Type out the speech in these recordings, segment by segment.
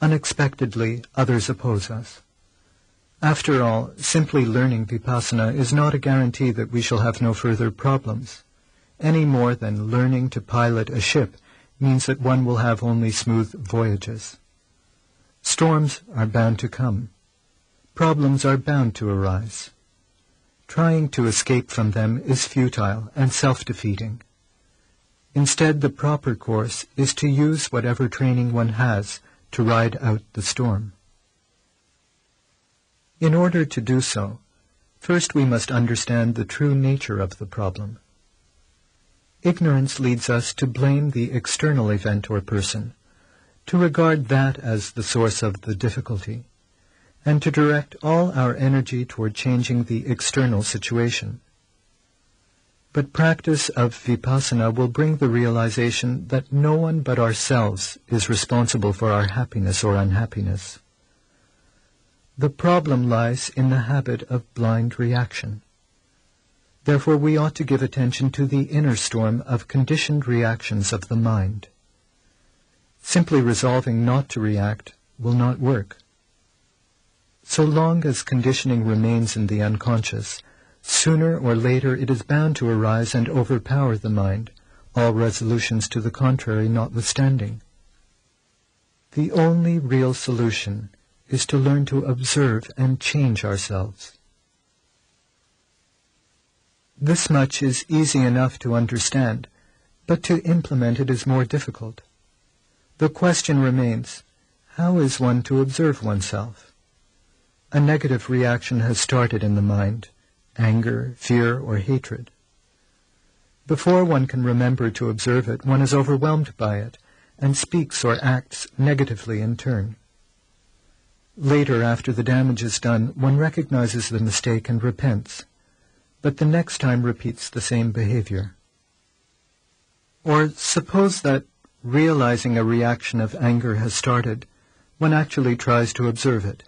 Unexpectedly, others oppose us. After all, simply learning Vipassana is not a guarantee that we shall have no further problems, any more than learning to pilot a ship means that one will have only smooth voyages. Storms are bound to come. Problems are bound to arise. Trying to escape from them is futile and self-defeating. Instead, the proper course is to use whatever training one has to ride out the storm. In order to do so, first we must understand the true nature of the problem. Ignorance leads us to blame the external event or person, to regard that as the source of the difficulty, and to direct all our energy toward changing the external situation. But practice of Vipassana will bring the realization that no one but ourselves is responsible for our happiness or unhappiness. The problem lies in the habit of blind reaction. Therefore, we ought to give attention to the inner storm of conditioned reactions of the mind. Simply resolving not to react will not work. So long as conditioning remains in the unconscious, sooner or later it is bound to arise and overpower the mind, all resolutions to the contrary notwithstanding. The only real solution is to learn to observe and change ourselves. This much is easy enough to understand, but to implement it is more difficult. The question remains, how is one to observe oneself? A negative reaction has started in the mind, anger, fear, or hatred. Before one can remember to observe it, one is overwhelmed by it, and speaks or acts negatively in turn. Later, after the damage is done, one recognizes the mistake and repents, but the next time repeats the same behavior. Or suppose that, realizing a reaction of anger has started, one actually tries to observe it.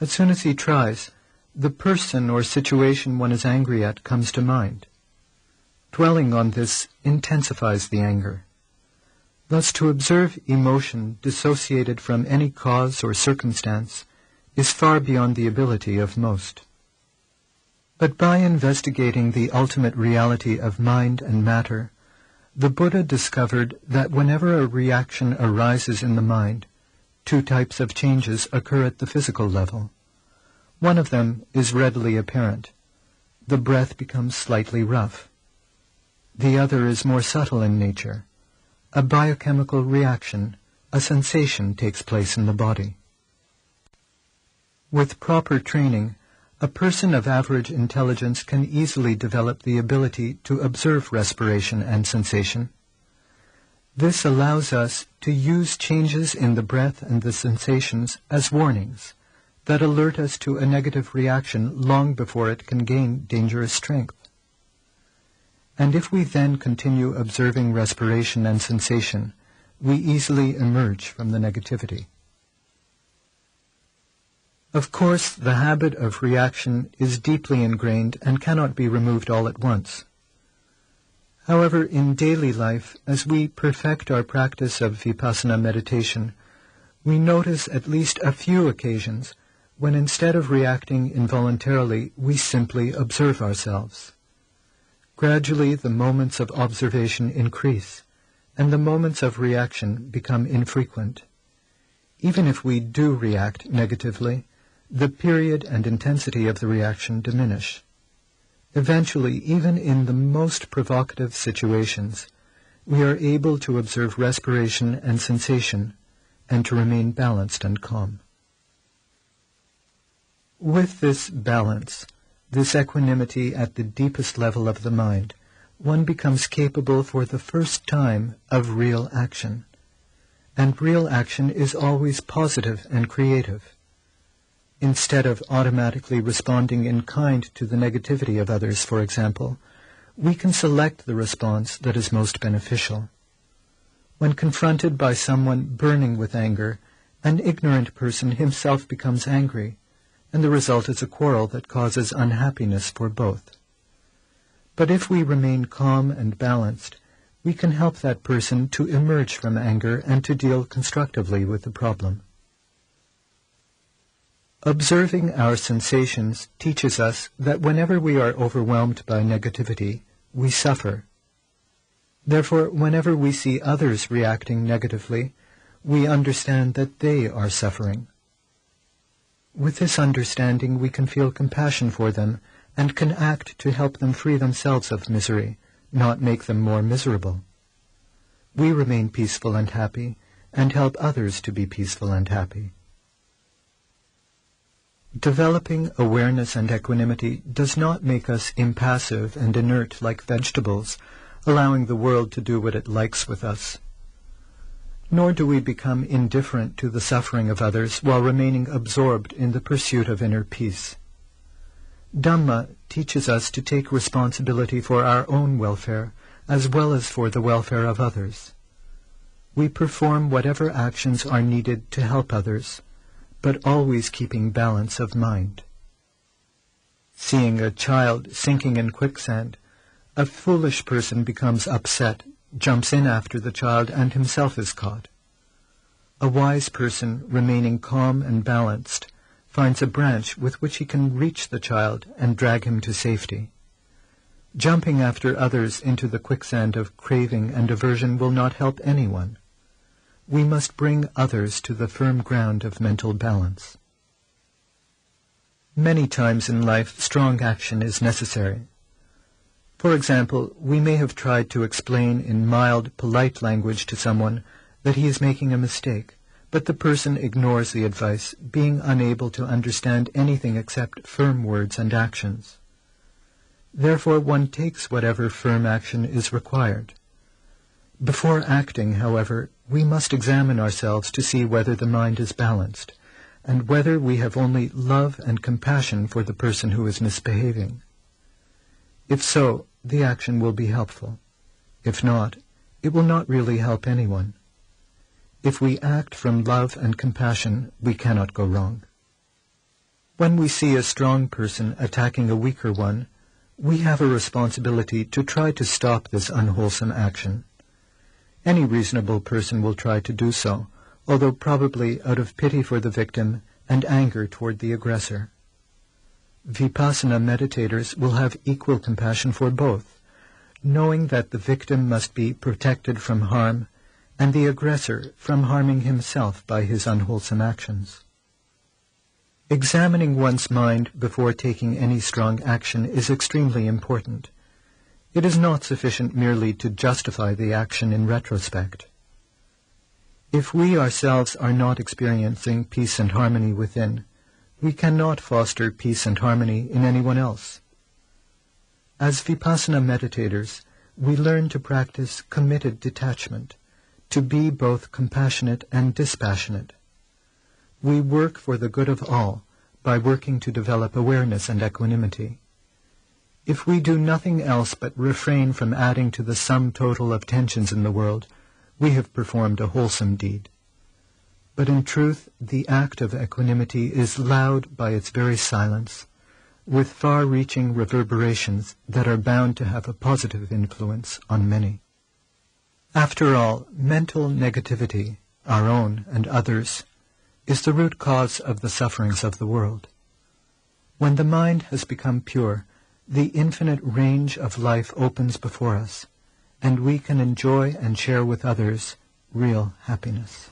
As soon as he tries, the person or situation one is angry at comes to mind. Dwelling on this intensifies the anger. Thus, to observe emotion dissociated from any cause or circumstance is far beyond the ability of most. But by investigating the ultimate reality of mind and matter, the Buddha discovered that whenever a reaction arises in the mind, two types of changes occur at the physical level. One of them is readily apparent. The breath becomes slightly rough. The other is more subtle in nature. A biochemical reaction, a sensation takes place in the body. With proper training, a person of average intelligence can easily develop the ability to observe respiration and sensation. This allows us to use changes in the breath and the sensations as warnings that alert us to a negative reaction long before it can gain dangerous strength. And if we then continue observing respiration and sensation, we easily emerge from the negativity. Of course, the habit of reaction is deeply ingrained and cannot be removed all at once. However, in daily life, as we perfect our practice of Vipassana meditation, we notice at least a few occasions when instead of reacting involuntarily, we simply observe ourselves. Gradually, the moments of observation increase, and the moments of reaction become infrequent. Even if we do react negatively, the period and intensity of the reaction diminish. Eventually, even in the most provocative situations, we are able to observe respiration and sensation and to remain balanced and calm. With this balance, this equanimity at the deepest level of the mind, one becomes capable for the first time of real action. And real action is always positive and creative. Instead of automatically responding in kind to the negativity of others, for example, we can select the response that is most beneficial. When confronted by someone burning with anger, an ignorant person himself becomes angry, and the result is a quarrel that causes unhappiness for both. But if we remain calm and balanced, we can help that person to emerge from anger and to deal constructively with the problem. Observing our sensations teaches us that whenever we are overwhelmed by negativity, we suffer. Therefore, whenever we see others reacting negatively, we understand that they are suffering. With this understanding, we can feel compassion for them and can act to help them free themselves of misery, not make them more miserable. We remain peaceful and happy, and help others to be peaceful and happy. Developing awareness and equanimity does not make us impassive and inert like vegetables, allowing the world to do what it likes with us. Nor do we become indifferent to the suffering of others while remaining absorbed in the pursuit of inner peace. Dhamma teaches us to take responsibility for our own welfare as well as for the welfare of others. We perform whatever actions are needed to help others, but always keeping balance of mind. Seeing a child sinking in quicksand, a foolish person becomes upset, jumps in after the child, and himself is caught. A wise person, remaining calm and balanced, finds a branch with which he can reach the child and drag him to safety. Jumping after others into the quicksand of craving and aversion will not help anyone. We must bring others to the firm ground of mental balance. Many times in life, strong action is necessary. For example, we may have tried to explain in mild, polite language to someone that he is making a mistake, but the person ignores the advice, being unable to understand anything except firm words and actions. Therefore, one takes whatever firm action is required. Before acting, however, we must examine ourselves to see whether the mind is balanced, and whether we have only love and compassion for the person who is misbehaving. If so, the action will be helpful. If not, it will not really help anyone. If we act from love and compassion, we cannot go wrong. When we see a strong person attacking a weaker one, we have a responsibility to try to stop this unwholesome action. Any reasonable person will try to do so, although probably out of pity for the victim and anger toward the aggressor. Vipassana meditators will have equal compassion for both, knowing that the victim must be protected from harm and the aggressor from harming himself by his unwholesome actions. Examining one's mind before taking any strong action is extremely important. It is not sufficient merely to justify the action in retrospect. If we ourselves are not experiencing peace and harmony within, we cannot foster peace and harmony in anyone else. As Vipassana meditators, we learn to practice committed detachment, to be both compassionate and dispassionate. We work for the good of all by working to develop awareness and equanimity. If we do nothing else but refrain from adding to the sum total of tensions in the world, we have performed a wholesome deed. But in truth, the act of equanimity is loud by its very silence, with far-reaching reverberations that are bound to have a positive influence on many. After all, mental negativity, our own and others, is the root cause of the sufferings of the world. When the mind has become pure, the infinite range of life opens before us, and we can enjoy and share with others real happiness.